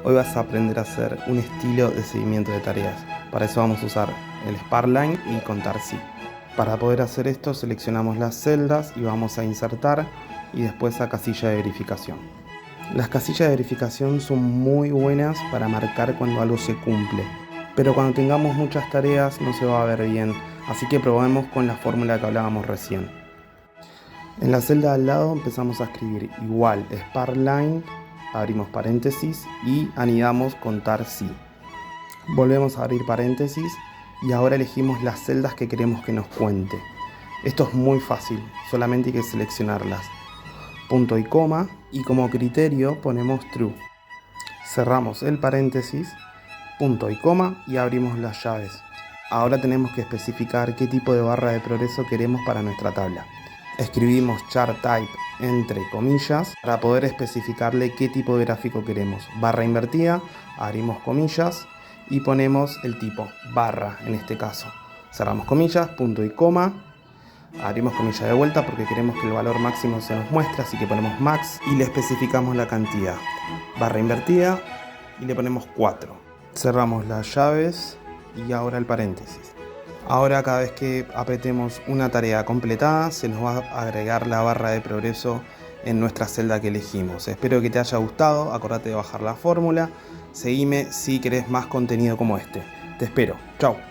Hoy vas a aprender a hacer un estilo de seguimiento de tareas. Para eso vamos a usar el Sparline y contar sí. Para poder hacer esto seleccionamos las celdas y vamos a insertar y después a casilla de verificación. Las casillas de verificación son muy buenas para marcar cuando algo se cumple, pero cuando tengamos muchas tareas no se va a ver bien, así que probemos con la fórmula que hablábamos recién. En la celda al lado empezamos a escribir igual Sparline, abrimos paréntesis y anidamos contar sí. Volvemos a abrir paréntesis y ahora elegimos las celdas que queremos que nos cuente. Esto es muy fácil, solamente hay que seleccionarlas. Punto y coma, y como criterio ponemos true. Cerramos el paréntesis, punto y coma y abrimos las llaves. Ahora tenemos que especificar qué tipo de barra de progreso queremos para nuestra tabla. Escribimos chart type entre comillas para poder especificarle qué tipo de gráfico queremos. Barra invertida, abrimos comillas y ponemos el tipo, barra en este caso. Cerramos comillas, punto y coma, abrimos comillas de vuelta porque queremos que el valor máximo se nos muestre, así que ponemos max y le especificamos la cantidad. Barra invertida y le ponemos 4. Cerramos las llaves y ahora el paréntesis. Ahora cada vez que apretemos una tarea completada se nos va a agregar la barra de progreso en nuestra celda que elegimos. Espero que te haya gustado, acordate de bajar la fórmula, seguime si querés más contenido como este. Te espero, chao.